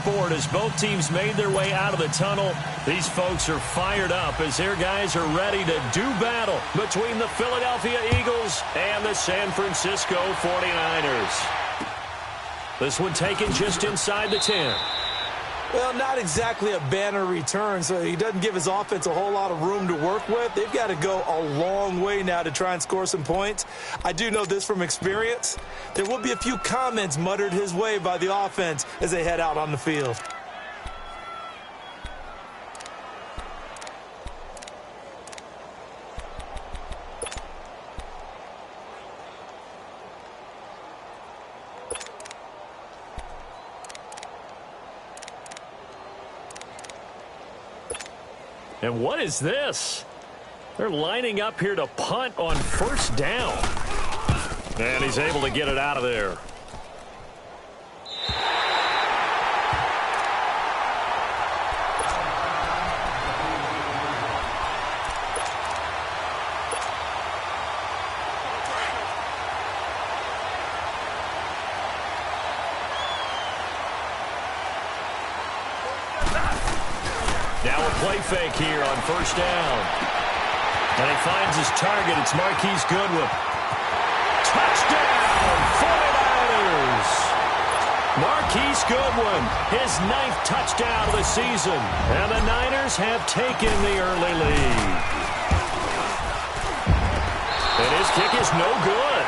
sport as both teams made their way out of the tunnel. These folks are fired up as their guys are ready to do battle between the Philadelphia Eagles and the San Francisco 49ers. This one taken just inside the 10. Well, not exactly a banner return, so he doesn't give his offense a whole lot of room to work with. They've got to go a long way now to try and score some points. I do know this from experience. There will be a few comments muttered his way by the offense as they head out on the field. And what is this? They're lining up here to punt on first down. And he's able to get it out of there. Now a play fake here on first down. And he finds his target. It's Marquise Goodwin. Touchdown, 49ers! Marquise Goodwin, his 9th touchdown of the season. And the Niners have taken the early lead. And his kick is no good.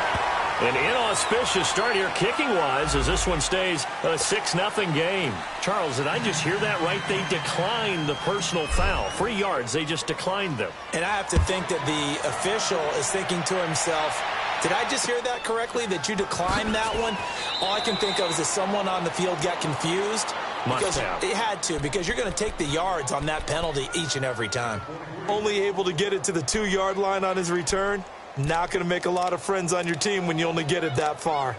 An inauspicious start here kicking-wise as this one stays a 6-0 game. Charles, did I just hear that right? They declined the personal foul. 3 yards, they just declined them. And I have to think that the official is thinking to himself, did I just hear that correctly, that you declined that one? All I can think of is that someone on the field got confused. Must have. It had to, because you're going to take the yards on that penalty each and every time. Only able to get it to the 2-yard line on his return. Not going to make a lot of friends on your team when you only get it that far.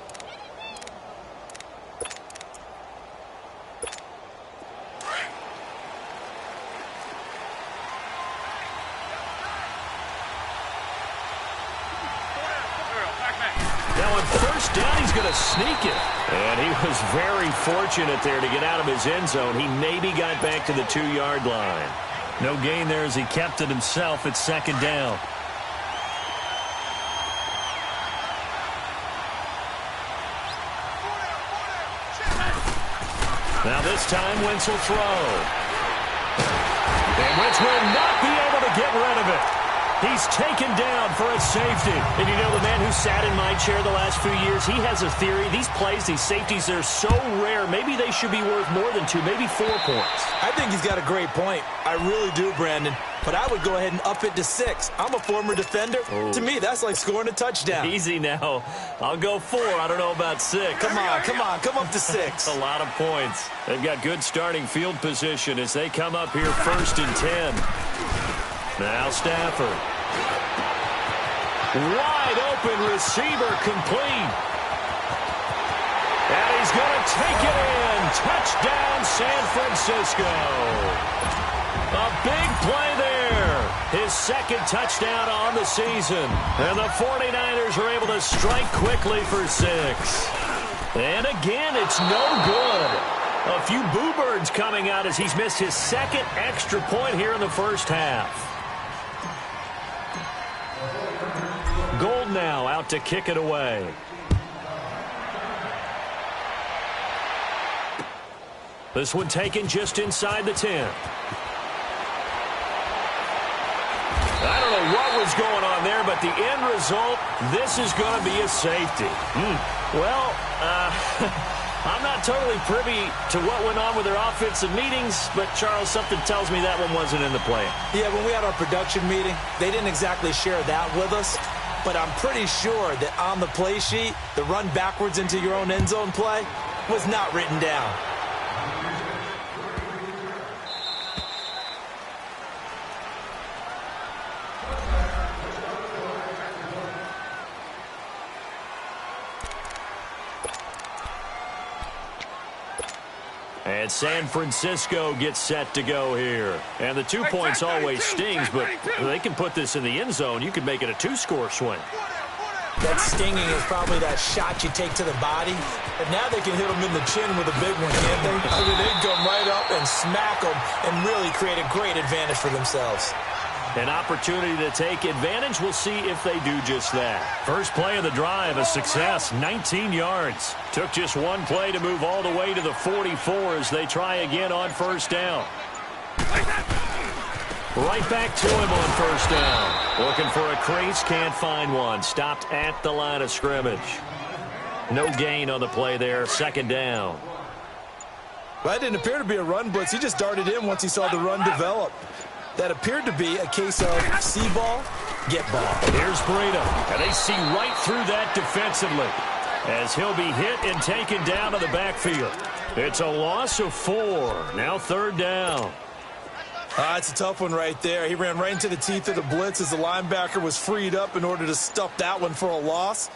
Now on first down, he's going to sneak it. And he was very fortunate there to get out of his end zone. He maybe got back to the 2-yard line. No gain there as he kept it himself at second down. Now this time, Wentz will throw. And Wentz will not be able to get rid of it. He's taken down for a safety. And you know, the man who sat in my chair the last few years, he has a theory. These plays, these safeties, they're so rare. Maybe they should be worth more than 2, maybe 4 points. I think he's got a great point. I really do, Brandon. But I would go ahead and up it to 6. I'm a former defender. Oh. To me, that's like scoring a touchdown. Easy now. I'll go 4. I don't know about 6. Come on. Come up to 6. A lot of points. They've got good starting field position as they come up here first and 10. Now Stafford. Wide open receiver complete. And he's going to take it in. Touchdown, San Francisco. A big play there. His 2nd touchdown on the season. And the 49ers are able to strike quickly for 6. And again, it's no good. A few boo birds coming out as he's missed his 2nd extra point here in the first half. Gold now out to kick it away. This one taken just inside the 10. I don't know what was going on there, but the end result, this is going to be a safety. Well, I'm not totally privy to what went on with their offensive meetings, but, Charles, something tells me that one wasn't in the plan. Yeah, when we had our production meeting, they didn't exactly share that with us, but I'm pretty sure that on the play sheet, the run backwards into your own end zone play was not written down. And San Francisco gets set to go here. And the 2 points always stings, but they can put this in the end zone. You could make it a 2-score swing. That stinging is probably that shot you take to the body. And now they can hit them in the chin with a big one, can't they? I mean, they go smack them and really create a great advantage for themselves. An opportunity to take advantage. We'll see if they do just that. First play of the drive, a success, 19 yards. Took just one play to move all the way to the 44 as they try again on first down. Right back to him on first down. Looking for a crease, can't find one. Stopped at the line of scrimmage. No gain on the play there, second down. Well, that didn't appear to be a run blitz. He just darted in once he saw the run develop. That appeared to be a case of see ball, get ball. Here's Breida, and they see right through that defensively as he'll be hit and taken down to the backfield. It's a loss of 4. Now third down. It's a tough one right there. He ran right into the teeth of the blitz as the linebacker was freed up in order to stuff that one for a loss.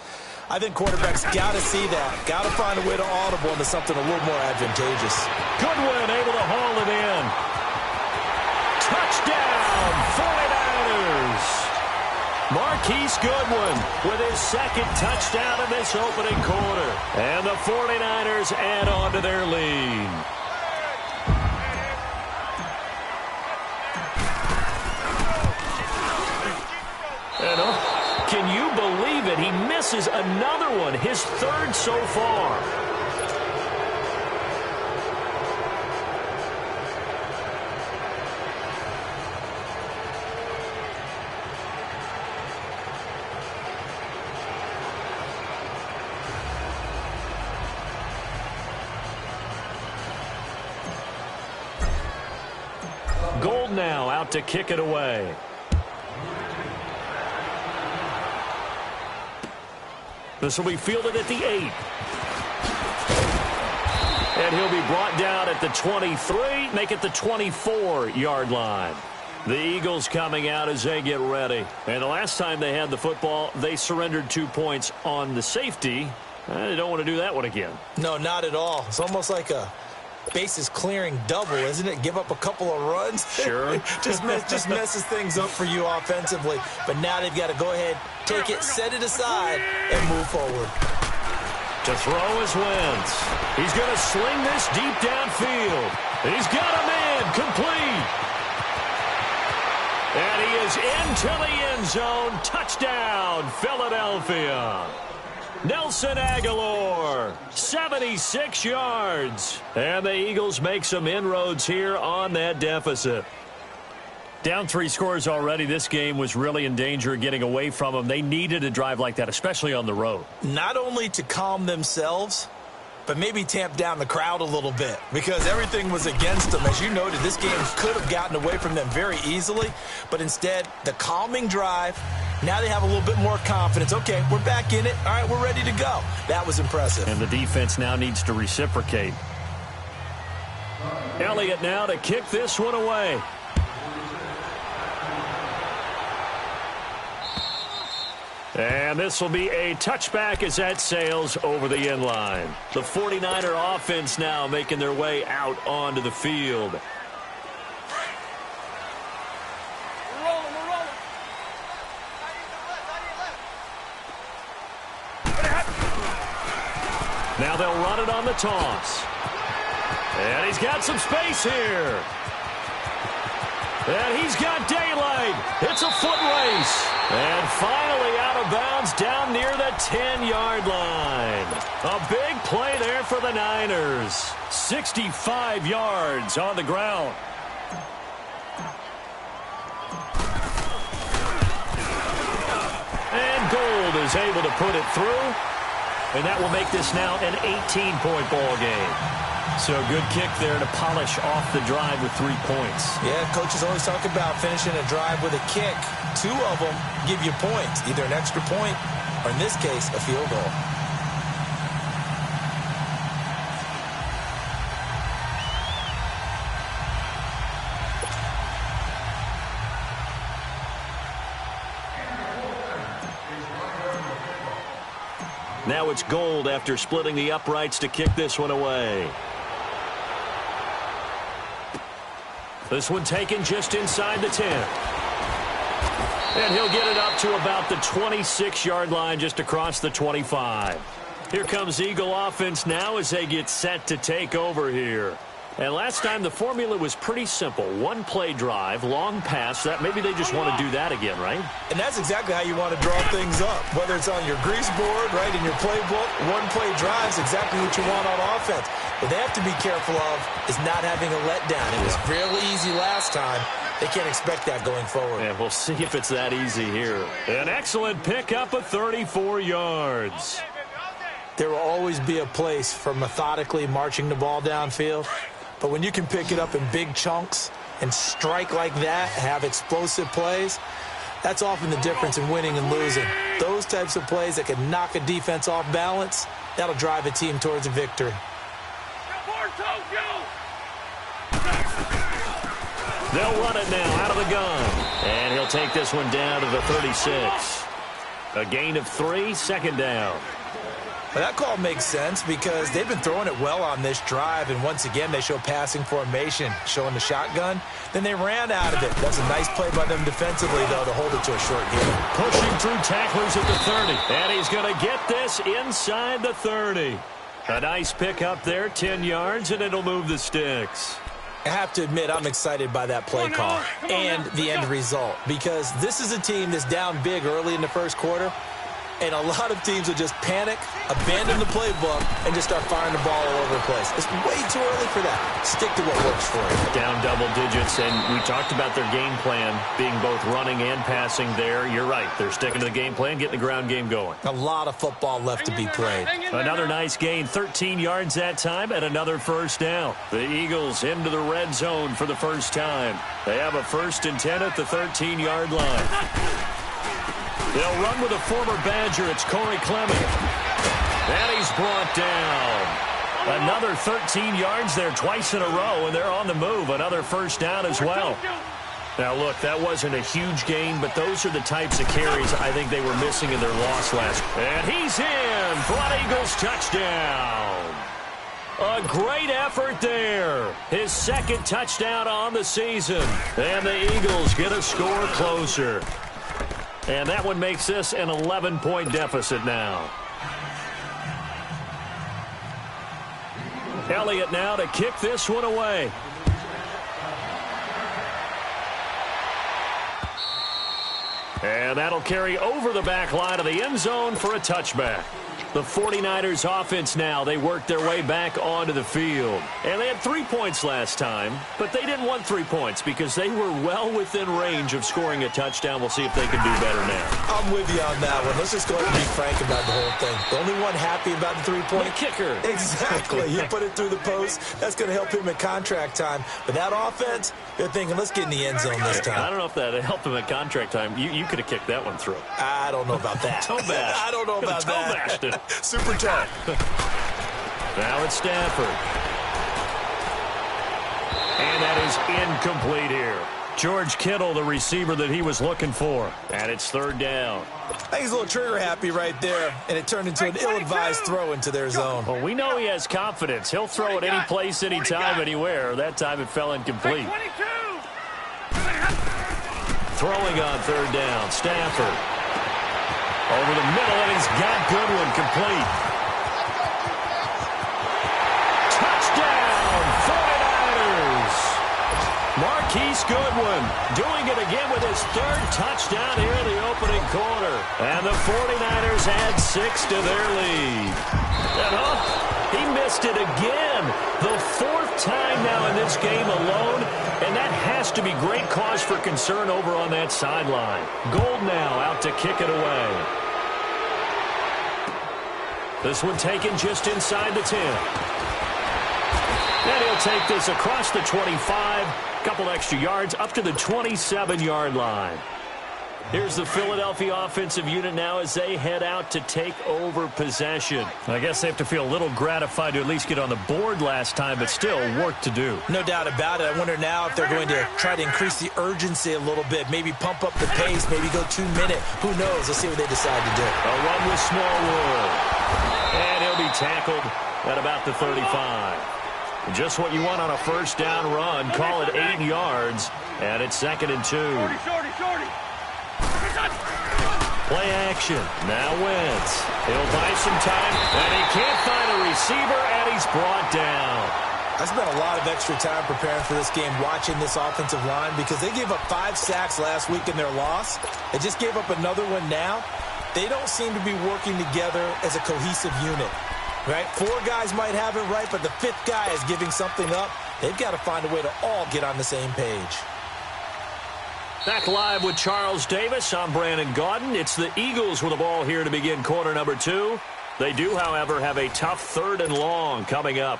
I think quarterbacks got to see that. Got to find a way to audible into something a little more advantageous. Goodwin able to haul it in. Touchdown, 49ers. Marquise Goodwin with his second touchdown in this opening quarter. And the 49ers add on to their lead. Can you believe it? He misses another one, his third so far. Gold now out to kick it away. This will be fielded at the 8. And he'll be brought down at the 23, make it the 24-yard line. The Eagles coming out as they get ready. And the last time they had the football, they surrendered 2 points on the safety. They don't want to do that one again. No, not at all. It's almost like a bases clearing double, isn't it? Give up a couple of runs. Sure. just messes things up for you offensively. But now they've got to go ahead, take it, set it aside, and move forward. To throw his Wentz. He's going to sling this deep downfield. He's got a man complete. And he is into the end zone. Touchdown, Philadelphia. Nelson Aguilar, 76 yards. And the Eagles make some inroads here on that deficit. Down 3 scores already. This game was really in danger of getting away from them. They needed a drive like that, especially on the road. Not only to calm themselves, but maybe tamp down the crowd a little bit because everything was against them. As you noted, this game could have gotten away from them very easily, but instead, the calming drive, now they have a little bit more confidence. Okay, we're back in it. All right, we're ready to go. That was impressive. And the defense now needs to reciprocate. Elliott now to kick this one away. And this will be a touchback as that sails over the end line. The 49er offense now making their way out onto the field. Now they'll run it on the toss. And he's got some space here. And he's got daylight. It's a foot race. And finally out of bounds down near the 10-yard line. A big play there for the Niners. 65 yards on the ground. And Gold is able to put it through. And that will make this now an 18-point ball game. So a good kick there to polish off the drive with 3 points. Yeah, coaches always talk about finishing a drive with a kick. 2 of them give you points, either an extra point or, in this case, a field goal. Now it's Gold after splitting the uprights to kick this one away. This one taken just inside the 10. And he'll get it up to about the 26-yard line just across the 25. Here comes Eagle offense now as they get set to take over here. And last time, the formula was pretty simple. One-play drive, long pass. That maybe they just want to do that again, right? And that's exactly how you want to draw things up. Whether it's on your grease board, right, in your playbook, one-play drive is exactly what you want on offense. What they have to be careful of is not having a letdown. It was really easy last time. They can't expect that going forward. Yeah, we'll see if it's that easy here. An excellent pickup of 34 yards. There will always be a place for methodically marching the ball downfield. But when you can pick it up in big chunks and strike like that, have explosive plays, that's often the difference in winning and losing. Those types of plays that can knock a defense off balance, that'll drive a team towards a victory. They'll run it now out of the gun. And he'll take this one down to the 36. A gain of 3, second down. Well, that call makes sense because they've been throwing it well on this drive, and once again, they show passing formation, showing the shotgun. Then they ran out of it. That's a nice play by them defensively, though, to hold it to a short game. Pushing through tacklers at the 30, and he's going to get this inside the 30. A nice pick up there, 10 yards, and it'll move the sticks. I have to admit, I'm excited by that play call and the end result because this is a team that's down big early in the first quarter. And a lot of teams will just panic, abandon the playbook, and just start firing the ball all over the place. It's way too early for that. Stick to what works for you. Down double digits, and we talked about their game plan being both running and passing there. You're right. They're sticking to the game plan, getting the ground game going. A lot of football left to be played. Another nice gain, 13 yards that time, and another first down. The Eagles into the red zone for the first time. They have a 1st and 10 at the 13-yard line. They'll run with a former Badger. It's Corey Clement. And he's brought down. Another 13 yards there twice in a row, and they're on the move. Another first down as well. Now, look, that wasn't a huge gain, but those are the types of carries I think they were missing in their loss last. And he's in for an Eagles touchdown. A great effort there. His 2nd touchdown on the season. And the Eagles get a score closer. And that one makes this an 11-point deficit now. Elliott now to kick this one away. And that'll carry over the back line of the end zone for a touchback. The 49ers offense now, they worked their way back onto the field. And they had 3 points last time, but they didn't want 3 points because they were well within range of scoring a touchdown. We'll see if they can do better now. I'm with you on that one. Let's just go ahead and be frank about the whole thing. The only one happy about the 3-point kicker. Exactly. You put it through the post. That's going to help him at contract time. But that offense, they're thinking, let's get in the end zone this time. I don't know if that helped him at contract time. You could have kicked that one through. I don't know about that. Toe bash. I don't know about that. Toe bashed it. Super tough. Now it's Stafford. And that is incomplete here. George Kittle, the receiver that he was looking for. And it's 3rd down. I think he's a little trigger happy right there, and it turned into an ill-advised throw into their zone. Well, we know he has confidence. He'll throw it any place, anytime, anywhere. That time it fell incomplete. Throwing on 3rd down, Stafford. Over the middle, and he's got Goodwin complete. Touchdown, 49ers! Marquise Goodwin doing it again with his 3rd touchdown here in the opening quarter. And the 49ers add 6 to their lead. And he missed it again. The 4th time now in this game alone, and that has to be great cause for concern over on that sideline. Gold now out to kick it away. This one taken just inside the 10. And he'll take this across the 25. Couple extra yards up to the 27-yard line. Here's the Philadelphia offensive unit now as they head out to take over possession. I guess they have to feel a little gratified to at least get on the board last time, but still work to do. No doubt about it. I wonder now if they're going to try to increase the urgency a little bit, maybe pump up the pace, maybe go 2-minute. Who knows? Let's see what they decide to do. A run with Smallwood. And he'll be tackled at about the 35. Just what you want on a first down run. Call it 8 yards. And it's 2nd and 2. Play action. Now Wentz. He'll buy some time. And he can't find a receiver, and he's brought down. I spent a lot of extra time preparing for this game watching this offensive line because they gave up 5 sacks last week in their loss. They just gave up another one now. They don't seem to be working together as a cohesive unit, right? 4 guys might have it right, but the 5th guy is giving something up. They've got to find a way to all get on the same page. Back live with Charles Davis. I'm Brandon Gaudin. It's the Eagles with the ball here to begin quarter number 2. They do, however, have a tough 3rd and long coming up.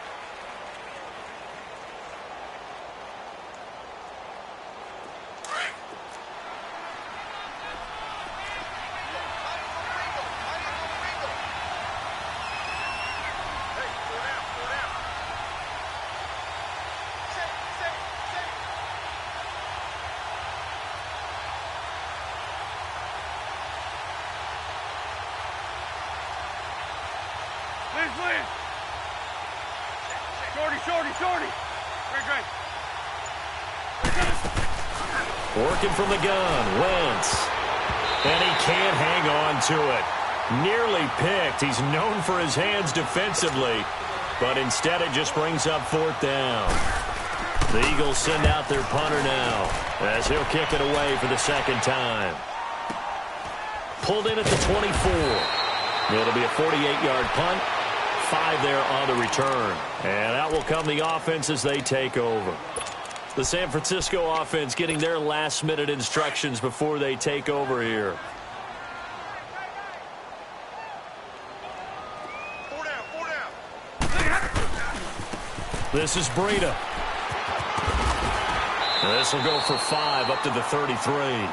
Shorty. Great. Working from the gun, Wentz. And he can't hang on to it. Nearly picked. He's known for his hands defensively, but instead it just brings up 4th down. The Eagles send out their punter now as he'll kick it away for the 2nd time. Pulled in at the 24. It'll be a 48-yard punt. 5 there on the return. And out will come the offense as they take over. The San Francisco offense getting their last-minute instructions before they take over here. 4 down. This is Breida. This will go for 5 up to the 33.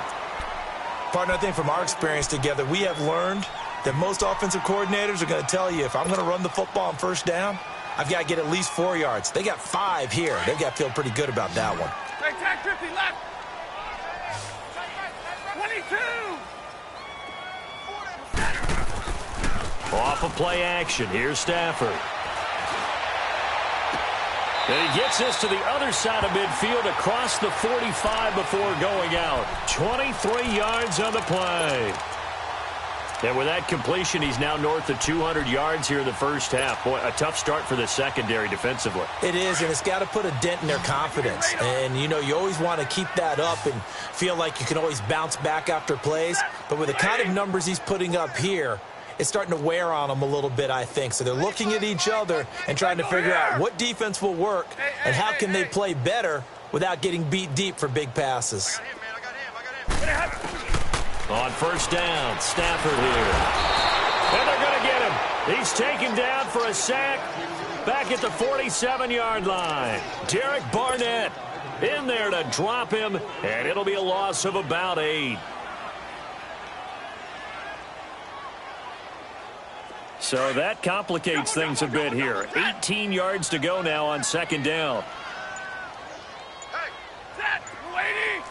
Partner, I think from our experience together, we have learned that most offensive coordinators are going to tell you if I'm going to run the football on 1st down, I've got to get at least 4 yards. They got 5 here. They've got to feel pretty good about that one. Hey, tag 50 left. 22. Off of play action. Here's Stafford. And he gets this to the other side of midfield across the 45 before going out. 23 yards on the play. And with that completion, he's now north of 200 yards here in the first half. Boy, a tough start for the secondary defensively. It is, and it's got to put a dent in their confidence. And, you always want to keep that up and feel like you can always bounce back after plays. But with the kind of numbers he's putting up here, it's starting to wear on them a little bit, I think. So they're looking at each other and trying to figure out what defense will work and how can they play better without getting beat deep for big passes. I got him. On 1st down, Stafford here. And they're going to get him. He's taken down for a sack back at the 47-yard line. Derek Barnett in there to drop him, and it'll be a loss of about 8. So that complicates things a bit here. 18 yards to go now on 2nd down. Hey, set, waiting.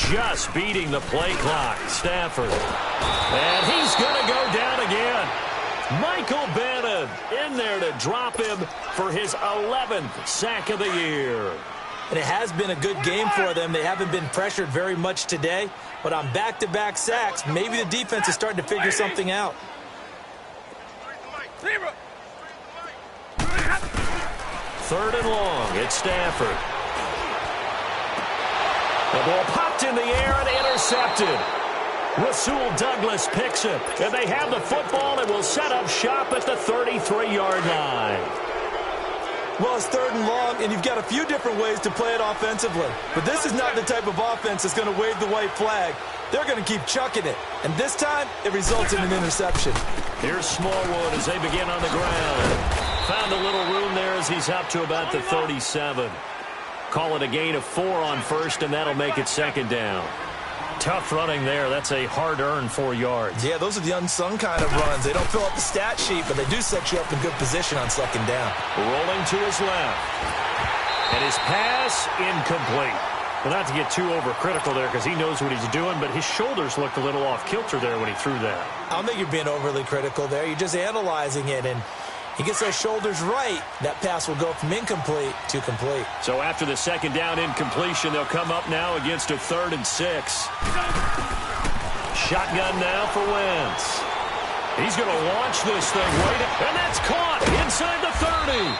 Just beating the play clock, Stafford. And he's going to go down again. Michael Bannon in there to drop him for his 11th sack of the year. And it has been a good game for them. They haven't been pressured very much today. But on back-to-back sacks, maybe the defense is starting to figure something out. 3rd and long. It's Stafford. The ball popped in the air and intercepted. Rasul Douglas picks it. And they have the football and will set up shop at the 33-yard line. Well, it's 3rd and long, and you've got a few different ways to play it offensively. But this is not the type of offense that's going to wave the white flag. They're going to keep chucking it. And this time, it results in an interception. Here's Smallwood as they begin on the ground. Found a little room there as he's up to about the 37. Call it a gain of 4 on 1st, and that'll make it 2nd down. Tough running there. That's a hard-earned 4 yards. Yeah, those are the unsung kind of runs. They don't fill up the stat sheet, but they do set you up in good position on 2nd down. Rolling to his left. And his pass incomplete. Well, not to get too overcritical there because he knows what he's doing, but his shoulders looked a little off kilter there when he threw that. I don't think you're being overly critical there. You're just analyzing it, and he gets those shoulders right, that pass will go from incomplete to complete. So after the 2nd down incompletion, they'll come up now against a 3rd and 6. Shotgun now for Wentz. He's going to launch this thing. And that's caught inside the 30.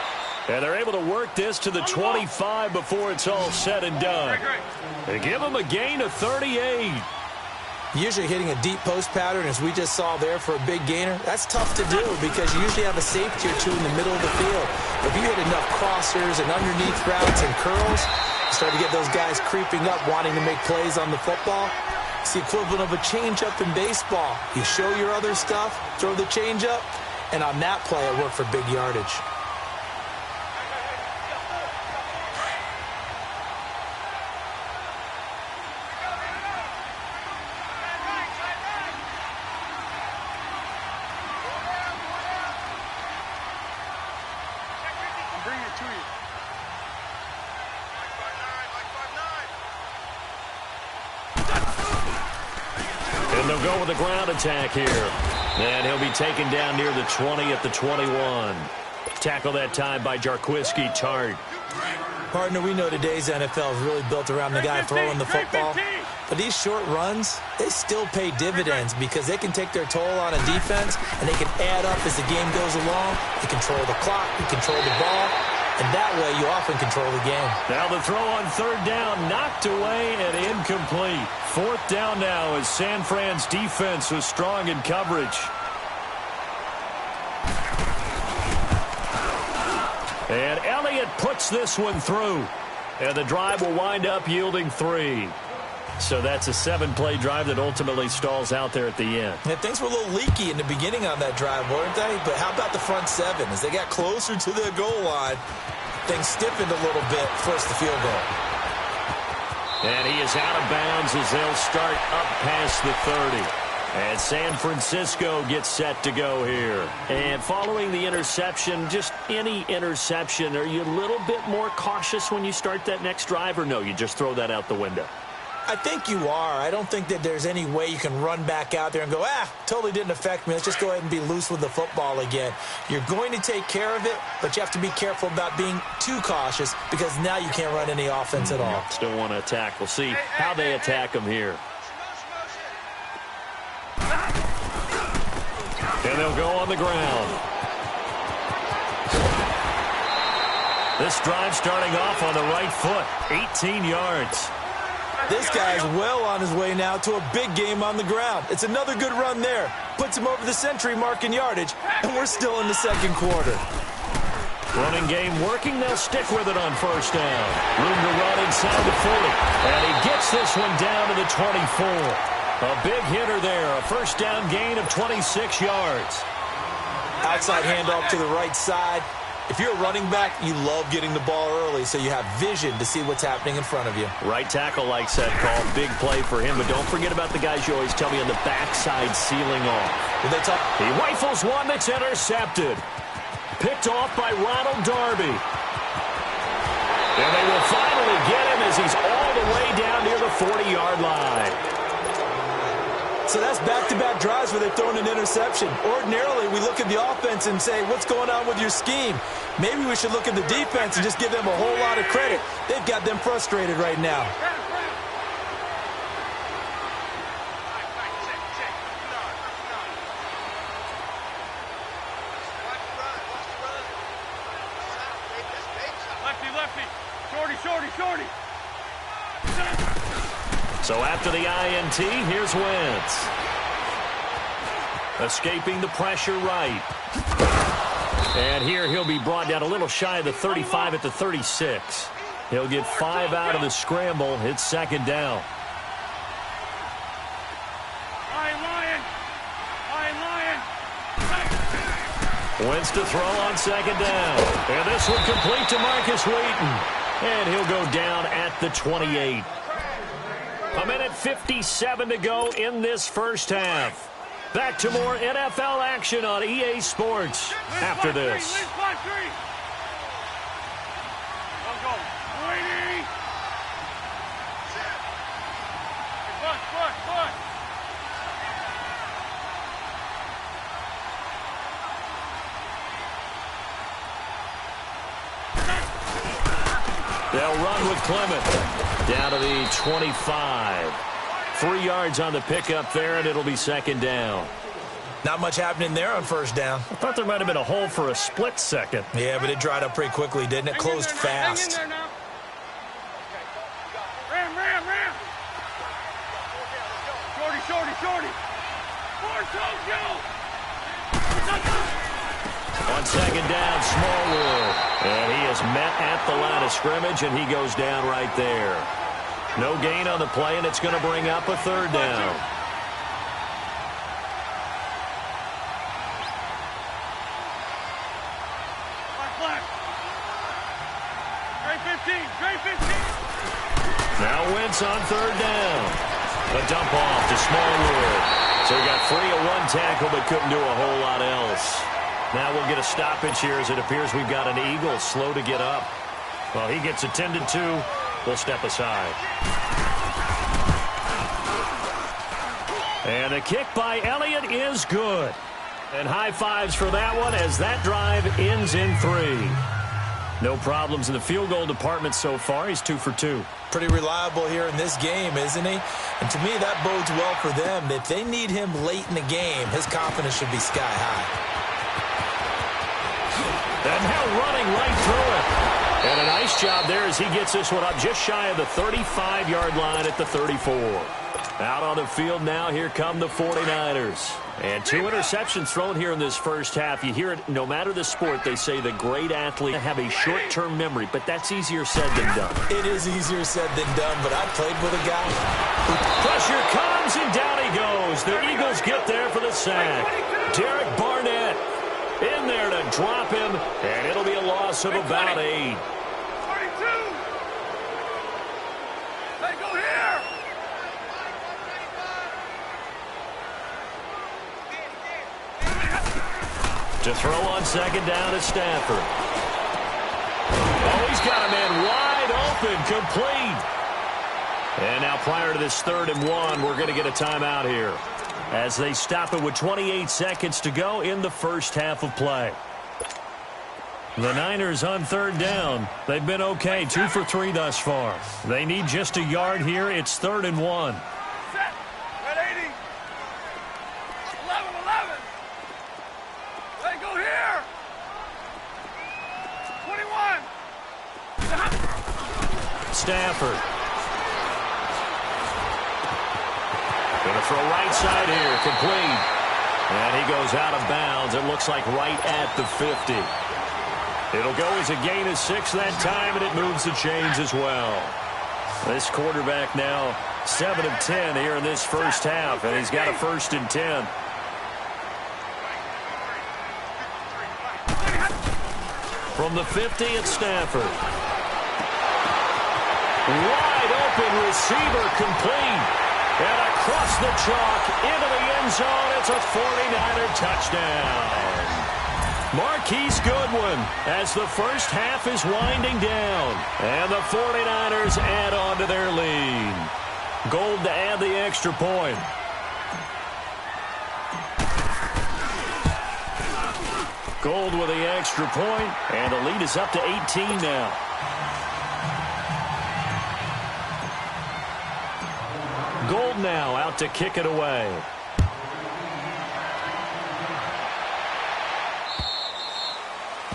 And they're able to work this to the 25 before it's all said and done. They give him a gain of 38. Usually hitting a deep post pattern, as we just saw there, for a big gainer, that's tough to do because you usually have a safety or two in the middle of the field. If you hit enough crossers and underneath routes and curls, you start to get those guys creeping up, wanting to make plays on the football. It's the equivalent of a changeup in baseball. You show your other stuff, throw the changeup, and on that play, it worked for big yardage. And they'll go with a ground attack here. And he'll be taken down near the 20 at the 21. Tackle that time by Jarquiski Tart. Partner, we know today's NFL is really built around the guy throwing the football. But these short runs, they still pay dividends because they can take their toll on a defense, and they can add up as the game goes along. You control the clock, you control the ball, and that way you often control the game. Now the throw on third down, knocked away and incomplete. Fourth down now as San Fran's defense was strong in coverage. And Elliott puts this one through. And the drive will wind up yielding 3. So that's a 7-play drive that ultimately stalls out there at the end. And things were a little leaky in the beginning on that drive, weren't they? But how about the front 7? As they got closer to the goal line, things stiffened a little bit, forced the field goal. And he is out of bounds as they'll start up past the 30. And San Francisco gets set to go here. And following the interception, just any interception, are you a little bit more cautious when you start that next drive, or no, you just throw that out the window? I think you are. I don't think that there's any way you can run back out there and go, totally didn't affect me. Let's just go ahead and be loose with the football again. You're going to take care of it, but you have to be careful about being too cautious because now you can't run any offense at all. Still want to attack. We'll see how they attack them here. And they'll go on the ground. This drive starting off on the right foot, 18 yards. This guy's well on his way now to a big game on the ground. It's another good run there. Puts him over the century mark in yardage, and we're still in the second quarter. Running game working. They'll stick with it on first down. Room to run inside the 40. And he gets this one down to the 24. A big hitter there. A first down gain of 26 yards. Outside handoff to the right side. If you're a running back, you love getting the ball early so you have vision to see what's happening in front of you. Right tackle likes that call. Big play for him, but don't forget about the guys you always tell me on the backside sealing off. He rifles one that's intercepted. Picked off by Ronald Darby. And they will finally get him as he's all the way down near the 40-yard line. So that's back-to-back drives where they're throwing an interception. Ordinarily, we look at the offense and say, what's going on with your scheme? Maybe we should look at the defense and just give them a whole lot of credit. They've got them frustrated right now. Lefty. Shorty. So after the INT, here's Wentz. Escaping the pressure right. And here he'll be brought down a little shy of the 35 at the 36. He'll get 5 out of the scramble. It's second down. Lion. Wentz to throw on second down. And this one complete to Marcus Wheaton. And he'll go down at the 28. A minute 57 to go in this first half. Back to more NFL action on EA Sports after this. They'll run with Clement down to the 25. 3 yards on the pickup there, and it'll be second down. Not much happening there on first down. I thought there might have been a hole for a split second. Yeah, but it dried up pretty quickly, didn't it? Closed fast. Hang in there now. Ram. Shorty. Force, go. On second down, Smallwood. And he is met at the line of scrimmage, and he goes down right there. No gain on the play, and it's going to bring up a third down. Great 15. Now Wentz on third down. A dump off to Smallwood. So he got free of one tackle but couldn't do a whole lot else. Now we'll get a stoppage here as it appears we've got an Eagle slow to get up. Well, he gets attended to. We'll step aside. And a kick by Elliott is good. And high fives for that one as that drive ends in 3. No problems in the field goal department so far. He's 2 for 2. Pretty reliable here in this game, isn't he? And to me, that bodes well for them. If they need him late in the game, his confidence should be sky high. And now running right through it. And a nice job there as he gets this one up just shy of the 35-yard line at the 34. Out on the field now, here come the 49ers. And 2 interceptions thrown here in this first half. You hear it, no matter the sport, they say the great athlete have a short-term memory, but that's easier said than done. It is easier said than done, but I played with a guy. Pressure comes, and down he goes. The Eagles get there for the sack. Derek Barnett in there to drop him, and it'll be a loss of about 8. 22. Hey, go here. To throw on second down to Stafford. Oh, he's got a man wide open, complete. And now prior to this 3rd and 1, we're going to get a timeout here as they stop it with 28 seconds to go in the first half of play. The Niners on 3rd down. They've been okay, 2 for 3 thus far. They need just a yard here. It's 3rd and 1. Set. At 80. 11. Hey, go here. 21. Stafford. Going to throw right side here, complete. And he goes out of bounds. It looks like right at the 50. It'll go as a gain of 6 that time, and it moves the chains as well. This quarterback now 7 of 10 here in this first half, and he's got a 1st and 10. From the 50 at Stafford. Wide open receiver, complete. And across the chalk into the end zone. It's a 49er touchdown. Marquise Goodwin as the first half is winding down. And the 49ers add on to their lead. Gold to add the extra point. Gold with the extra point, and the lead is up to 18 now. Gold now out to kick it away.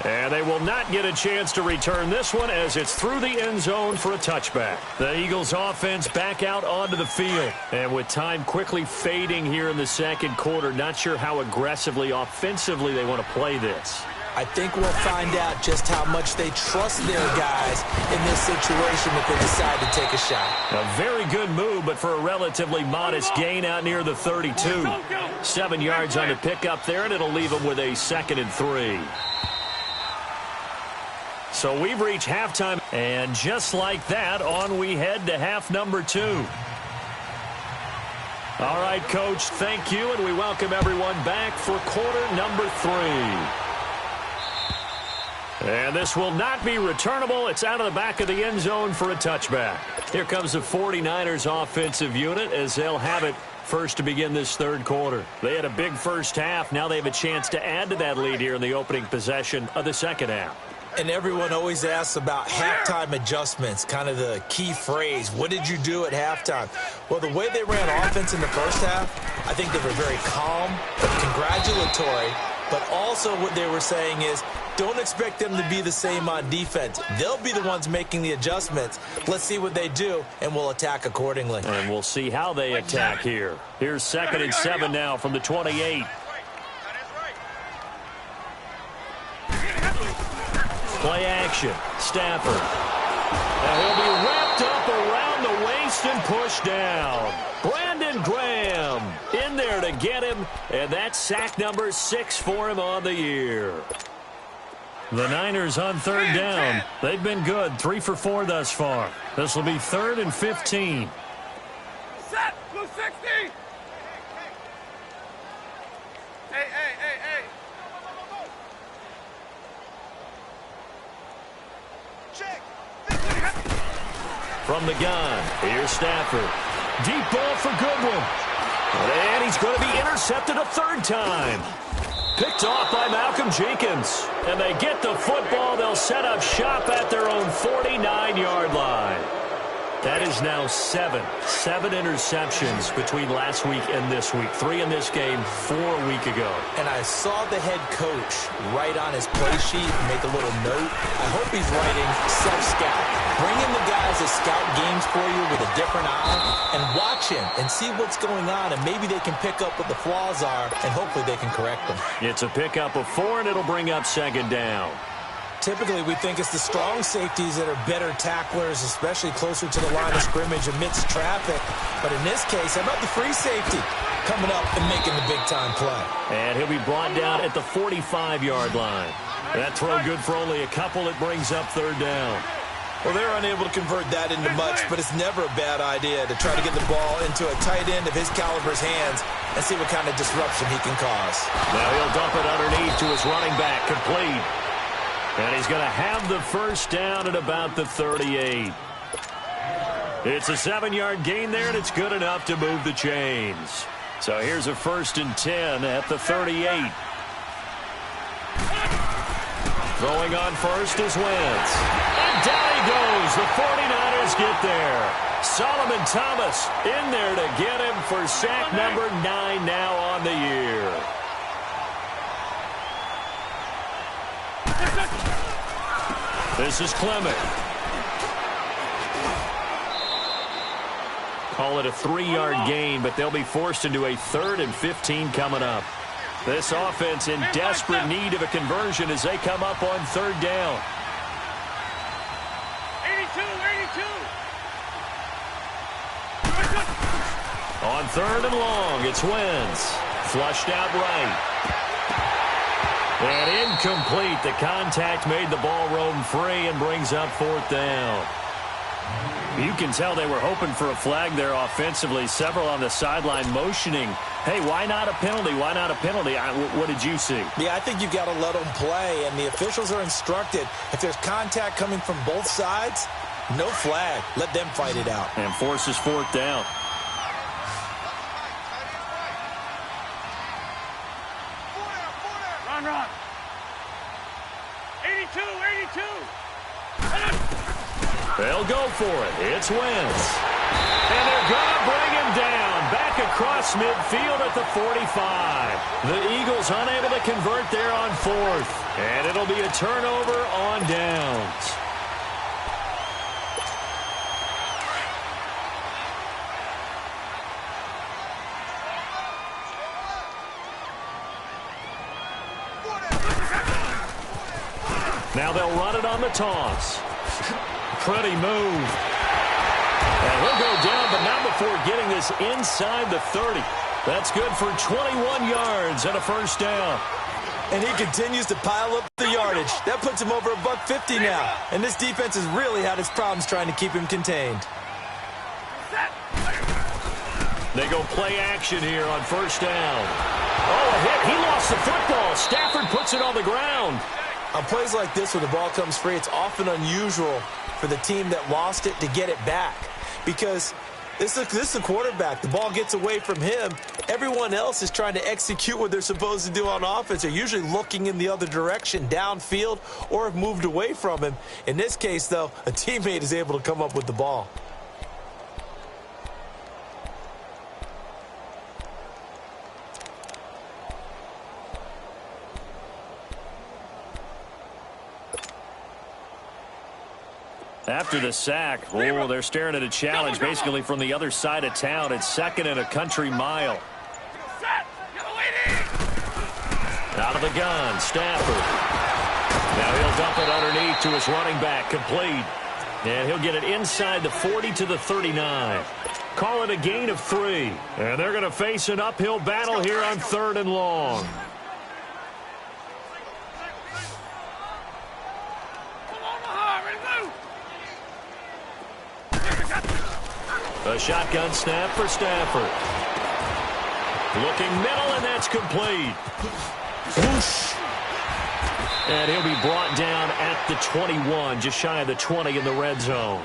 And they will not get a chance to return this one as it's through the end zone for a touchback. The Eagles offense back out onto the field. And with time quickly fading here in the second quarter, not sure how aggressively, offensively they want to play this. I think we'll find out just how much they trust their guys in this situation if they decide to take a shot. A very good move, but for a relatively modest gain out near the 32. 7 yards on the pickup there, and it'll leave them with a 2nd and 3. So we've reached halftime, and just like that, on we head to half number 2. All right, Coach, thank you, and we welcome everyone back for quarter number 3. And this will not be returnable. It's out of the back of the end zone for a touchback. Here comes the 49ers offensive unit as they'll have it first to begin this third quarter. They had a big first half. Now they have a chance to add to that lead here in the opening possession of the second half. And everyone always asks about halftime adjustments, kind of the key phrase. What did you do at halftime? Well, the way they ran offense in the first half, I think they were very calm, congratulatory, but also what they were saying is don't expect them to be the same on defense. They'll be the ones making the adjustments. Let's see what they do, and we'll attack accordingly. And we'll see how they attack here. Here's 2nd and 7 now from the 28. Play action. Stafford. And he'll be wrapped up around the waist and pushed down. Brandon Graham in there to get him, and that's sack number 6 for him on the year. The Niners on 3rd down. They've been good, 3 for 4 thus far. This will be 3rd and 15. Set. Blue 60. Hey. From the gun, here's Stafford. Deep ball for Goodwin. And he's going to be intercepted a 3rd time. Picked off by Malcolm Jenkins. And they get the football. They'll set up shop at their own 49-yard line. That is now 7 interceptions between last week and this week. 3 in this game, 4 a week ago. And I saw the head coach write on his play sheet, make a little note. I hope he's writing self-scout. Bring in the guys that scout games for you with a different eye and watch him and see what's going on, and maybe they can pick up what the flaws are, and hopefully they can correct them. It's a pickup of 4, and it'll bring up 2nd down. Typically, we think it's the strong safeties that are better tacklers, especially closer to the line of scrimmage amidst traffic. But in this case, how about the free safety coming up and making the big-time play? And he'll be brought down at the 45-yard line. That throw good for only a couple. It brings up 3rd down. Well, they're unable to convert that into much, but it's never a bad idea to try to get the ball into a tight end of his caliber's hands and see what kind of disruption he can cause. Now he'll dump it underneath to his running back, complete. And he's going to have the 1st down at about the 38. It's a 7-yard gain there, and it's good enough to move the chains. So here's a 1st and 10 at the 38. Throwing on first is Wentz. And down he goes. The 49ers get there. Solomon Thomas in there to get him for sack number 9 now on the year. This is Clement. Call it a 3-yard gain, but they'll be forced into a 3rd and 15 coming up. This offense in desperate need of a conversion as they come up on 3rd down. 82. On 3rd and long, it's Wentz. Flushed out right. And incomplete. The contact made the ball roam free and brings up 4th down. You can tell they were hoping for a flag there offensively. Several on the sideline motioning. Hey, why not a penalty? Why not a penalty? What did you see? Yeah, I think you've got to let them play, and the officials are instructed. If there's contact coming from both sides, no flag. Let them fight it out. And forces 4th down. Run. 82. They'll go for it. It's Wentz. And they're going to bring him down. Back across midfield at the 45. The Eagles unable to convert there on 4th. And it'll be a turnover on downs. Now they'll run it on the toss. Pretty move. And he'll go down, but not before getting this inside the 30. That's good for 21 yards and a 1st down. And he continues to pile up the yardage. That puts him over $150 now. And this defense has really had its problems trying to keep him contained. They go play action here on 1st down. Oh, a hit. He lost the football. Stafford puts it on the ground. On plays like this where the ball comes free, it's often unusual for the team that lost it to get it back. Because This is the quarterback. The ball gets away from him. Everyone else is trying to execute what they're supposed to do on offense. They're usually looking in the other direction, downfield, or have moved away from him. In this case, though, a teammate is able to come up with the ball. After the sack, they're staring at a challenge basically from the other side of town. It's second and a country mile. Out of the gun, Stafford. Now he'll dump it underneath to his running back, complete. And he'll get it inside the 40 to the 39. Call it a gain of 3. And they're going to face an uphill battle here on 3rd and long. A shotgun snap for Stafford. Looking middle, and that's complete. Whoosh. And he'll be brought down at the 21, just shy of the 20 in the red zone.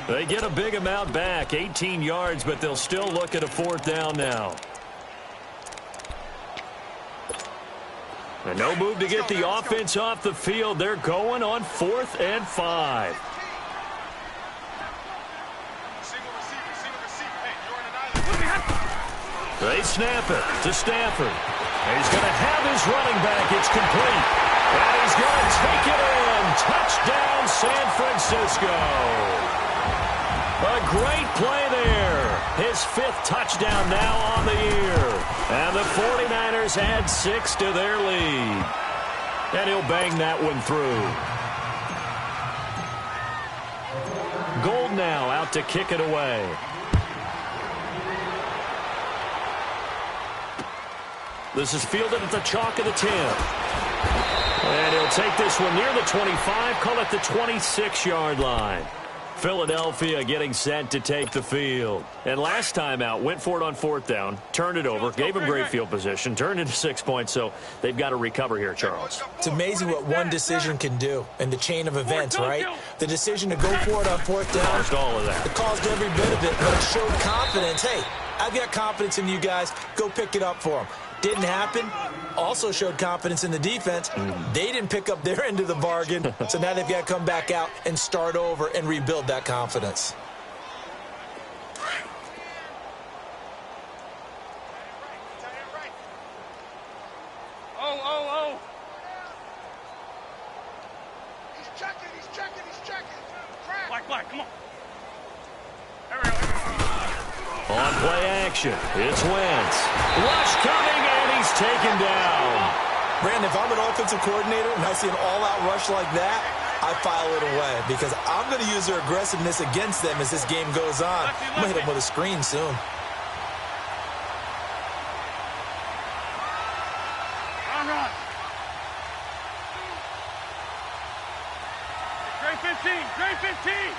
They get a big amount back, 18 yards, but they'll still look at a 4th down now. And no move to get the offense off the field. They're going on 4th and 5. They snap it to Stafford. He's going to have his running back. It's complete. And he's going to take it in. Touchdown, San Francisco. A great play there. His 5th touchdown now on the year. And the 49ers add 6 to their lead. And he'll bang that one through. Gold now out to kick it away. This is fielded at the chalk of the 10. And he'll take this one near the 25, call it the 26-yard line. Philadelphia getting set to take the field. And last time out, went for it on 4th down, turned it over, gave him great field position, turned into 6 points, so they've got to recover here, Charles. It's amazing what one decision can do in the chain of events, right? The decision to go for it on 4th down. Caused all of that. It caused every bit of it, but it showed confidence. Hey, I've got confidence in you guys. Go pick it up for them. Didn't happen. Also showed confidence in the defense. They didn't pick up their end of the bargain, so now they've got to come back out and start over and rebuild that confidence. Oh. He's checking. Black, come on. On play action, it's Wentz. Rush coming, and he's taken down. Brandon, if I'm an offensive coordinator and I see an all-out rush like that, I file it away because I'm going to use their aggressiveness against them as this game goes on. I'm going to hit them with a screen soon. Run. Great 15.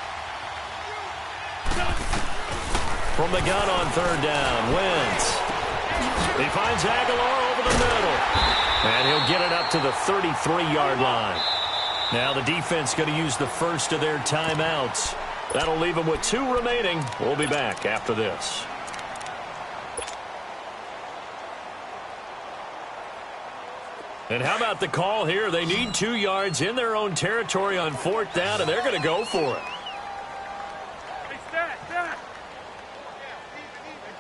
From the gun on 3rd down, Wentz. He finds Aguilar over the middle. And he'll get it up to the 33-yard line. Now the defense going to use the first of their timeouts. That'll leave them with 2 remaining. We'll be back after this. And how about the call here? They need 2 yards in their own territory on 4th down, and they're going to go for it.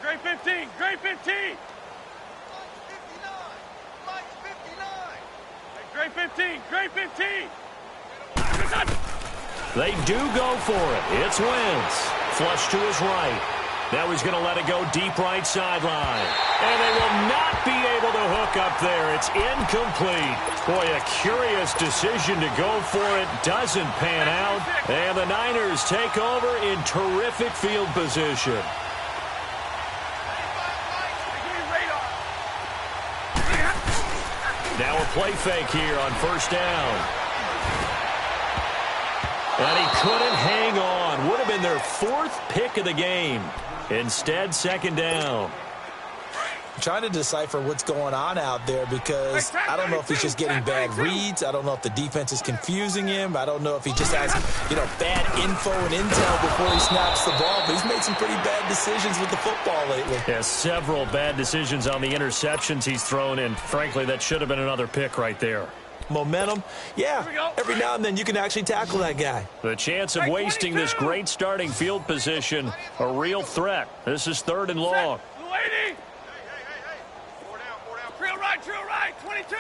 Great 15. They do go for it. It's Wentz. Flush to his right. Now he's going to let it go deep right sideline. And they will not be able to hook up there. It's incomplete. Boy, a curious decision to go for it. Doesn't pan out. And the Niners take over in terrific field position. Now a play fake here on 1st down. And he couldn't hang on. Would have been their 4th pick of the game. Instead, 2nd down. I'm trying to decipher what's going on out there because I don't know if he's just getting bad reads. I don't know if the defense is confusing him. I don't know if he just has, bad info and intel before he snaps the ball, but he's made some pretty bad decisions with the football lately. Yeah, several bad decisions on the interceptions he's thrown, and frankly, that should have been another pick right there. Momentum, yeah, every now and then you can actually tackle that guy. The chance of wasting this great starting field position, a real threat. This is 3rd and long. Lady! Trail right, 22!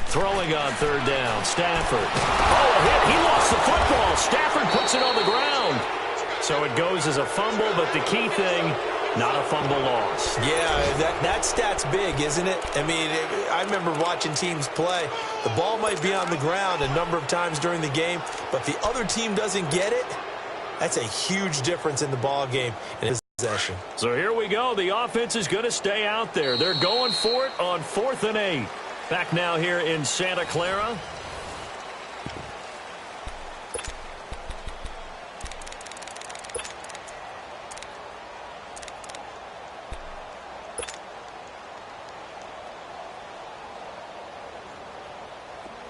Throwing on 3rd down, Stafford. Oh, a hit. He lost the football. Stafford puts it on the ground. So it goes as a fumble, but the key thing, not a fumble loss. Yeah, that stat's big, isn't it? I mean, I remember watching teams play. The ball might be on the ground a number of times during the game, but if the other team doesn't get it, that's a huge difference in the ball game and his possession. So here we go. The offense is going to stay out there. They're going for it on 4th and 8. Back now here in Santa Clara.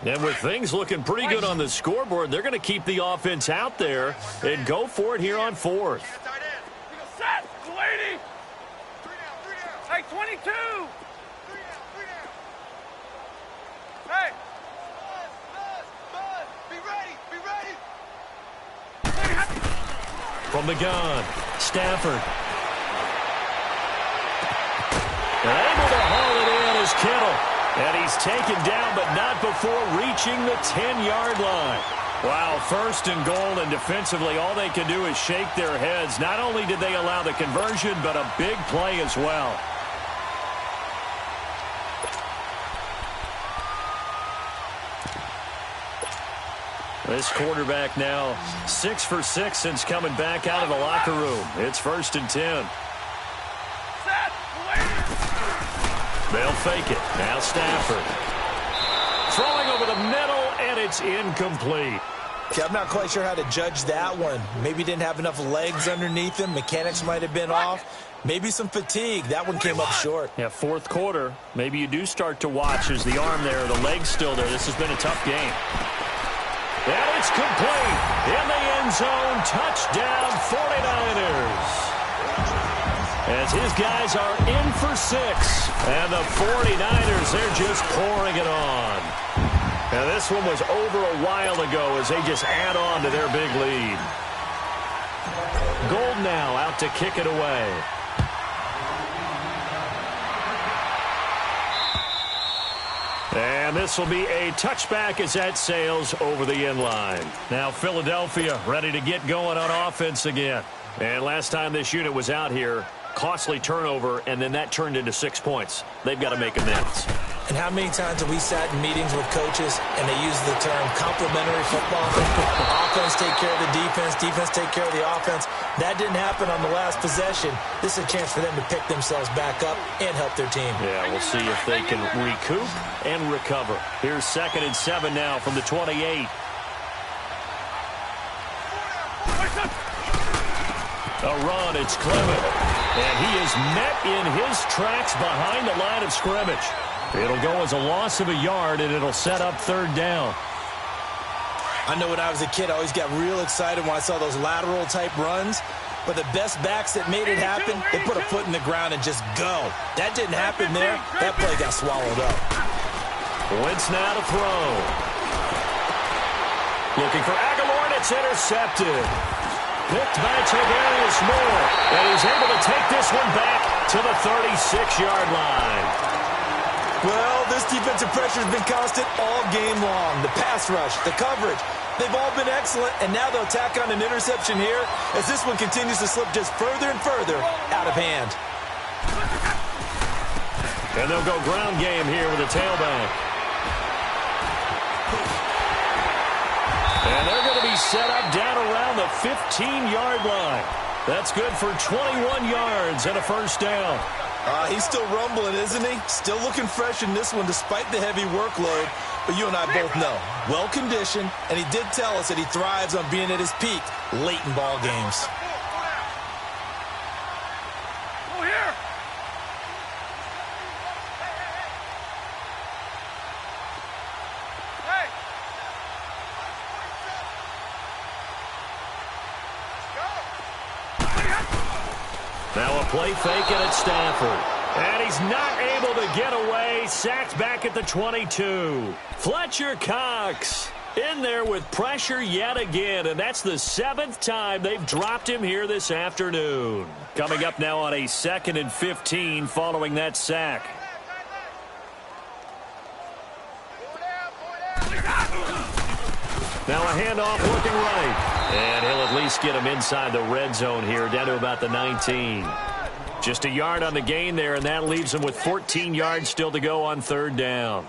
And with things looking pretty good on the scoreboard, they're going to keep the offense out there and go for it here on 4th. Set! Lady! Hey, 22! Hey! Be ready! From the gun, Stafford. Able to haul it in is Kittle. And he's taken down, but not before reaching the 10-yard line. Wow, 1st and goal, and defensively, all they can do is shake their heads. Not only did they allow the conversion, but a big play as well. This quarterback now 6 for 6 since coming back out of the locker room. It's 1st and 10. They'll fake it. Now Stafford. Throwing over the middle, and it's incomplete. Okay, I'm not quite sure how to judge that one. Maybe didn't have enough legs underneath him. Mechanics might have been off. Maybe some fatigue. That one came up short. Yeah, 4th quarter. Maybe you do start to watch as the arm there, the leg's still there. This has been a tough game. And it's complete. In the end zone. Touchdown, 49ers. As his guys are in for 6. And the 49ers, they're just pouring it on. And this one was over a while ago as they just add on to their big lead. Gold now out to kick it away. And this will be a touchback as that sails over the end line. Now Philadelphia ready to get going on offense again. And last time this unit was out here, costly turnover, and then that turned into 6 points. They've got to make amends. And how many times have we sat in meetings with coaches and they use the term complementary football? Offense take care of the defense, defense take care of the offense. That didn't happen on the last possession. This is a chance for them to pick themselves back up and help their team. Yeah, we'll see if they can recoup and recover. Here's 2nd and 7 now from the 28. A run, it's Clement. And he is met in his tracks behind the line of scrimmage. It'll go as a loss of a yard, and it'll set up 3rd down. I know when I was a kid, I always got real excited when I saw those lateral-type runs. But the best backs that made it happen, they put a foot in the ground and just go. That didn't happen there. That play got swallowed up. Wentz now to throw. Looking for Aguilar, and it's intercepted. Picked by Tavarius Moore, and he's able to take this one back to the 36-yard line. Well, this defensive pressure has been constant all game long. The pass rush, the coverage, they've all been excellent, and now they'll tack on an interception here as this one continues to slip just further and further out of hand. And they'll go ground game here with a tailback. And they're going to be set up down around the 15-yard line. That's good for 21 yards and a 1st down. He's still rumbling, isn't he? Still looking fresh in this one despite the heavy workload. But you and I both know, well-conditioned, and he did tell us that he thrives on being at his peak late in ball games. Go here. Hey. Now a play fake and it's Stafford. And he's not able to get away. Sacked back at the 22. Fletcher Cox in there with pressure yet again. And that's the 7th time they've dropped him here this afternoon. Coming up now on a 2nd and 15 following that sack. Now a handoff looking right. And he'll at least get him inside the red zone here, down to about the 19. Just a yard on the gain there, and that leaves him with 14 yards still to go on 3rd down.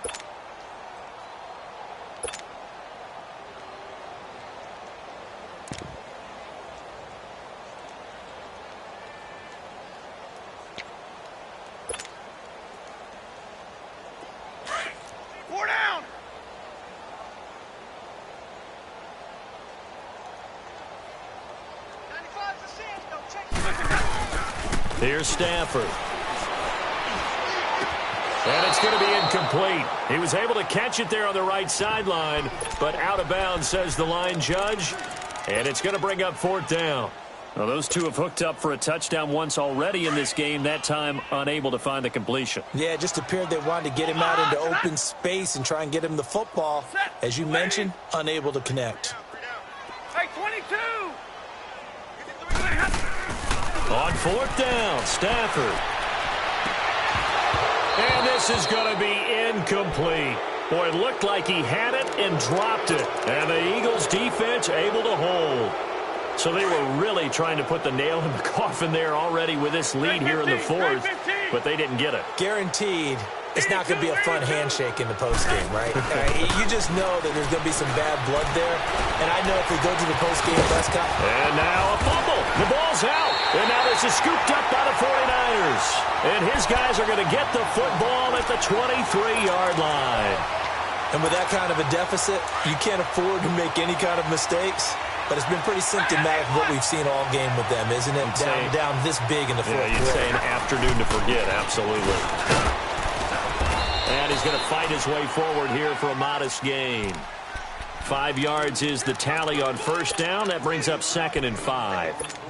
Here's Stafford. And it's going to be incomplete. He was able to catch it there on the right sideline, but out of bounds, says the line judge. And it's going to bring up 4th down. Well, those two have hooked up for a touchdown once already in this game, that time unable to find the completion. Yeah, it just appeared they wanted to get him out into open space and try and get him the football. As you mentioned, unable to connect. Hey, 22! On 4th down, Stafford. And this is going to be incomplete. Boy, it looked like he had it and dropped it. And the Eagles defense able to hold. So they were really trying to put the nail in the coffin there already with this lead here in the 4th. But they didn't get it. Guaranteed. It's not going to be a fun handshake in the postgame, right? You just know that there's going to be some bad blood there. And I know if we go to the postgame press conference. And now a fumble. The ball's out. And now this is scooped up by the 49ers. And his guys are going to get the football at the 23-yard line. And with that kind of a deficit, you can't afford to make any kind of mistakes. But it's been pretty symptomatic of what we've seen all game with them, isn't it? Down this big in the 4th quarter. You'd say an afternoon to forget, absolutely. And he's going to fight his way forward here for a modest gain. 5 yards is the tally on 1st down. That brings up 2nd and 5.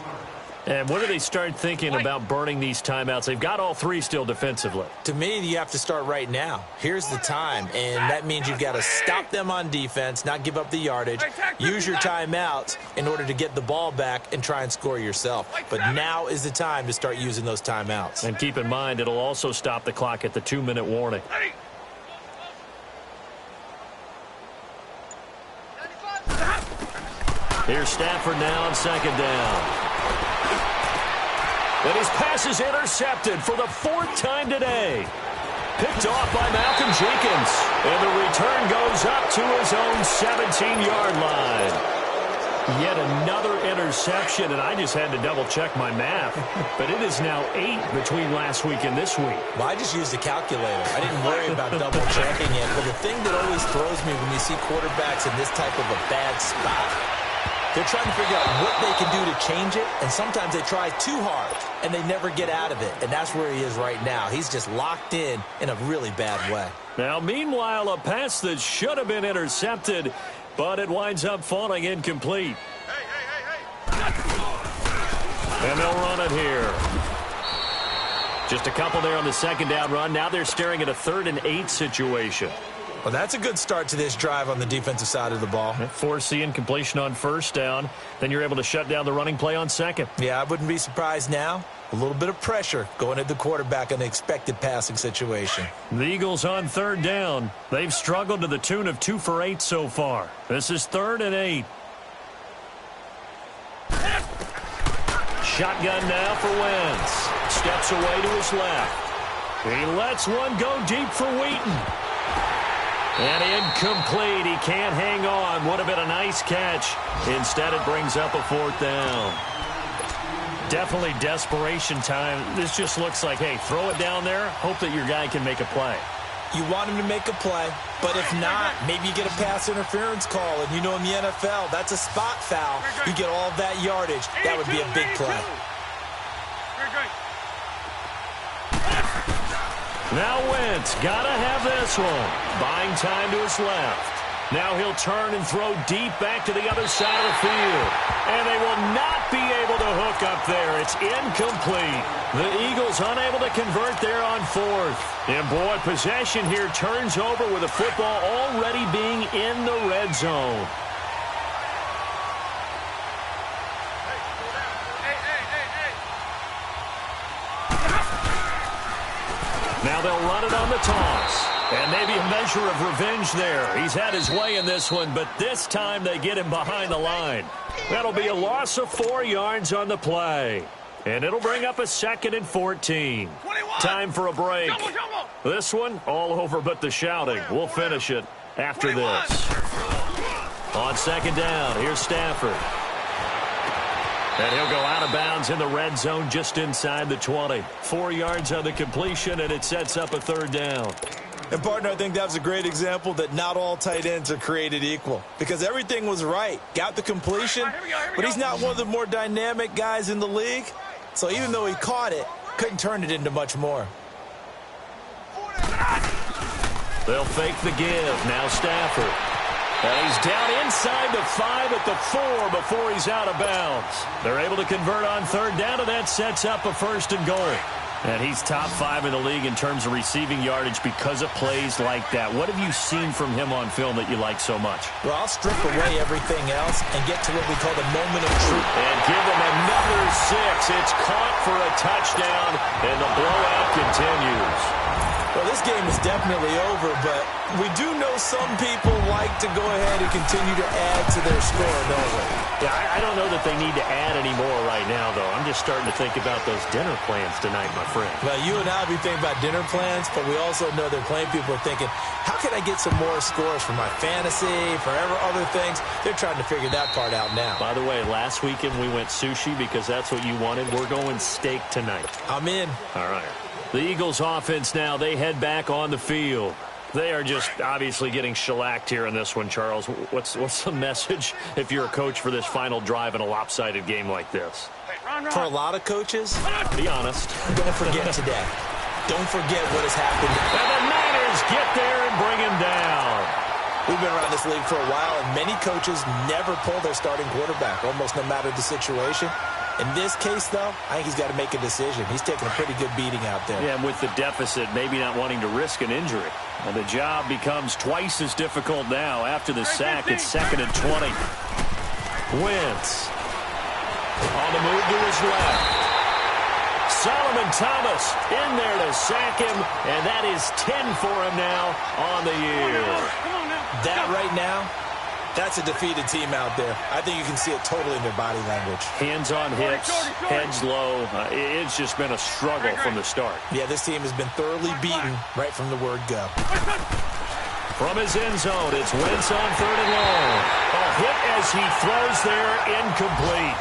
And when do they start thinking about burning these timeouts? They've got all 3 still defensively. To me, you have to start right now. Here's the time, and that means you've got to stop them on defense, not give up the yardage, use your timeouts in order to get the ball back and try and score yourself. But now is the time to start using those timeouts. And keep in mind, it'll also stop the clock at the 2-minute warning. Here's Stafford now on 2nd down. And his pass is intercepted for the 4th time today. Picked off by Malcolm Jenkins. And the return goes up to his own 17-yard line. Yet another interception, and I just had to double-check my math. But it is now 8 between last week and this week. Well, I just used the calculator. I didn't worry about double-checking it. But the thing that always throws me when you see quarterbacks in this type of a bad spot, they're trying to figure out what they can do to change it, and sometimes they try too hard, and they never get out of it, and that's where he is right now. He's just locked in a really bad way. Now, meanwhile, a pass that should have been intercepted, but it winds up falling incomplete. And they'll run it here. Just a couple there on the 2nd down run. Now they're staring at a 3rd and 8 situation. Well, that's a good start to this drive on the defensive side of the ball. Force the incompletion on 1st down. Then you're able to shut down the running play on 2nd. Yeah, I wouldn't be surprised now. A little bit of pressure going at the quarterback in the expected passing situation. The Eagles on 3rd down. They've struggled to the tune of 2 for 8 so far. This is 3rd and 8. Shotgun now for Wentz. Steps away to his left. He lets one go deep for Wheaton. And incomplete. He can't hang on. Would have been a nice catch. Instead, it brings up a 4th down. Definitely desperation time. This just looks like, hey, throw it down there. Hope that your guy can make a play. You want him to make a play, but if not, maybe you get a pass interference call. And you know in the NFL, that's a spot foul. You get all that yardage. That would be a big play. Now Wentz, gotta have this one. Buying time to his left. Now he'll turn and throw deep back to the other side of the field. And they will not be able to hook up there. It's incomplete. The Eagles unable to convert there on fourth. And, boy, possession here turns over with the football already being in the red zone. Now they'll run it on the toss. And maybe a measure of revenge there. He's had his way in this one, but this time they get him behind the line. That'll be a loss of 4 yards on the play. And it'll bring up a 2nd and 14. 21. Time for a break. This one, all over but the shouting. We'll finish it after 21. this. On 2nd down, here's Stafford. And he'll go out of bounds in the red zone just inside the 20. 4 yards on the completion, and it sets up a 3rd down. And, partner, I think that was a great example that not all tight ends are created equal. Because everything was right. Got the completion, but he's not one of the more dynamic guys in the league. So even though he caught it, couldn't turn it into much more. They'll fake the give. Now Stafford. And he's down inside the 5 at the 4 before he's out of bounds. They're able to convert on 3rd down, and that sets up a 1st and goal. And he's top 5 in the league in terms of receiving yardage because of plays like that. What have you seen from him on film that you like so much? Well, I'll strip away everything else and get to what we call the moment of truth. And give him another 6. It's caught for a touchdown, and the blowout continues. Well, this game is definitely over, but we do know some people like to go ahead and continue to add to their score, don't we? Yeah, I don't know that they need to add any more right now, though. I'm just starting to think about those dinner plans tonight, my friend. Well, you and I will be thinking about dinner plans, but we also know that plenty of people are thinking, how can I get some more scores for my fantasy, for other things? They're trying to figure that part out now. By the way, last weekend we went sushi because that's what you wanted. We're going steak tonight. I'm in. All right. The Eagles offense now, they head back on the field. They are just obviously getting shellacked here in this one, Charles. What's the message if you're a coach for this final drive in a lopsided game like this? For a lot of coaches, be honest. Don't forget today. Don't forget what has happened. And the Niners get there and bring him down. We've been around this league for a while, and many coaches never pull their starting quarterback, almost no matter the situation. In this case, though, I think he's got to make a decision. He's taking a pretty good beating out there. Yeah, and with the deficit, maybe not wanting to risk an injury. And the job becomes twice as difficult now. After the sack, it's 2nd and 20. Wentz on the move to his left. Solomon Thomas in there to sack him, and that is 10 for him now on the year. That right now, that's a defeated team out there. I think you can see it totally in their body language. Hands on hips, heads low. It's just been a struggle from the start. Yeah, this team has been thoroughly beaten right from the word go. From his end zone, it's Wentz on 3rd and long. A hit as he throws there, incomplete.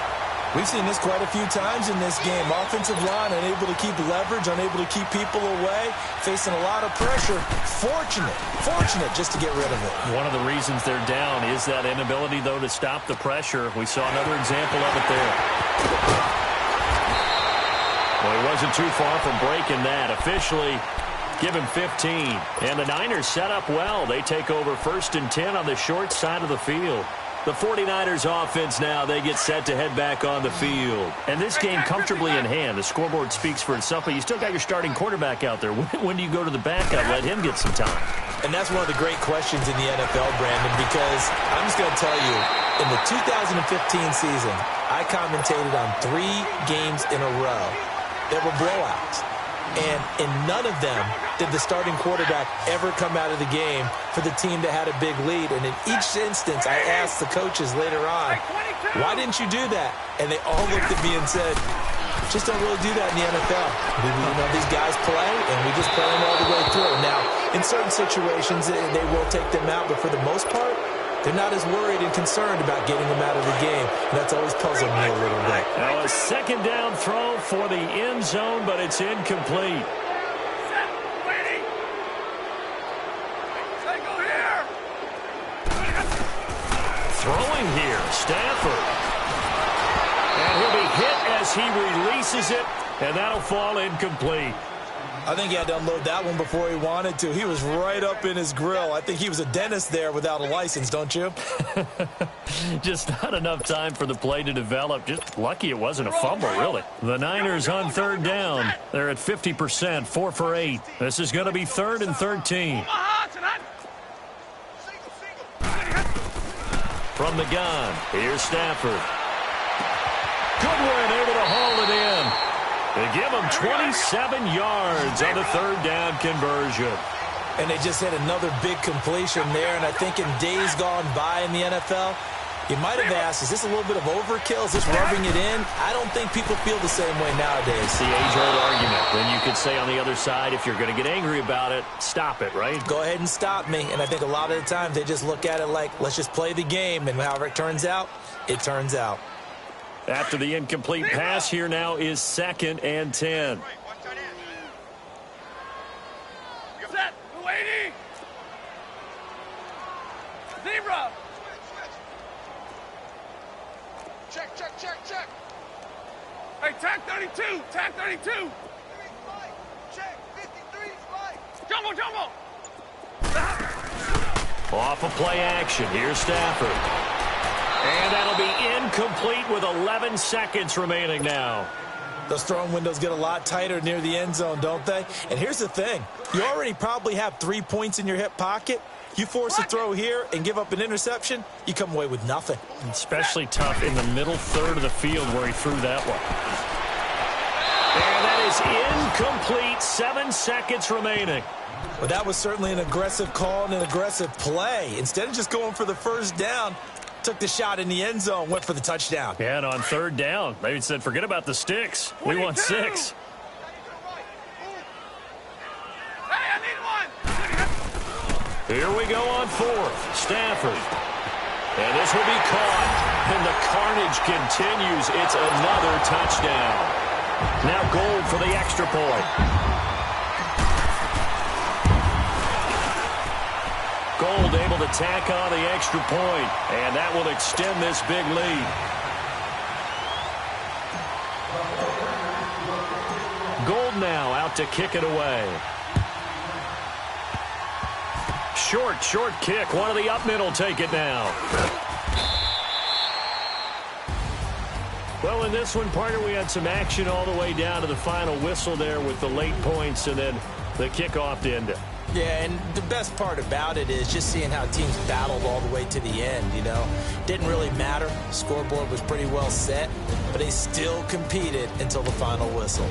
We've seen this quite a few times in this game. Offensive line unable to keep leverage, unable to keep people away, facing a lot of pressure. Fortunate just to get rid of it. One of the reasons they're down is that inability, though, to stop the pressure. We saw another example of it there. Well, he wasn't too far from breaking that. Officially, give him 15. And the Niners set up well. They take over 1st and 10 on the short side of the field. The 49ers offense now, they get set to head back on the field. And this game comfortably in hand. The scoreboard speaks for itself, but you still got your starting quarterback out there. When do you go to the backup? Let him get some time. And that's one of the great questions in the NFL, Brandon, because I'm just going to tell you, in the 2015 season, I commentated on 3 games in a row that were blowouts. And in none of them did the starting quarterback ever come out of the game for the team that had a big lead. And in each instance, I asked the coaches later on, why didn't you do that? And they all looked at me and said, just don't really do that in the NFL. These guys play, and we just play them all the way through. Now, in certain situations, they will take them out, but for the most part, they're not as worried and concerned about getting them out of the game. And that's always puzzled me a little bit. Now a 2nd down throw for the end zone, but it's incomplete. Throwing here, Stafford. And he'll be hit as he releases it, and that'll fall incomplete. I think he had to unload that one before he wanted to. He was right up in his grill. I think he was a dentist there without a license, don't you? Just not enough time for the play to develop. Just lucky it wasn't a fumble, really. The Niners on third down. They're at 50%, 4 for 8. This is going to be 3rd and 13. From the gun, here's Stafford. Goodwin able to haul it in. They give him 27 yards on the 3rd down conversion. And they just hit another big completion there. And I think in days gone by in the NFL, you might have asked, is this a little bit of overkill? Is this rubbing it in? I don't think people feel the same way nowadays. It's the age-old argument. Then you could say on the other side, if you're going to get angry about it, stop it, right? Go ahead and stop me. And I think a lot of the time they just look at it like, let's just play the game. And however it turns out, it turns out. After the incomplete pass, here now is 2nd and 10. Set. 280. Zebra. Check. Hey, tag 32. Tag 32. Check. 53. Jumbo. Off of play action. Here's Stafford. And that'll be incomplete with 11 seconds remaining now. Those throwing windows get a lot tighter near the end zone, don't they? And here's the thing. You already probably have 3 points in your hip pocket. You force a throw here and give up an interception, you come away with nothing. Especially tough in the middle third of the field where he threw that one. And that is incomplete. 7 seconds remaining. Well, that was certainly an aggressive call and an aggressive play. Instead of just going for the first down, took the shot in the end zone, went for the touchdown. Yeah, and on 3rd down, they said, forget about the sticks. We want 6. Hey, I need one. Here we go on 4th. Stafford. And this will be caught. And the carnage continues. It's another touchdown. Now Gold for the extra point. Gold able to tack on the extra point, and that will extend this big lead. Gold now out to kick it away. Short kick. One of the up mid will take it now. Well, in this one, partner, we had some action all the way down to the final whistle there with the late points and then the kickoff to end it. Yeah, and the best part about it is just seeing how teams battled all the way to the end, you know. Didn't really matter. Scoreboard was pretty well set, but they still competed until the final whistle.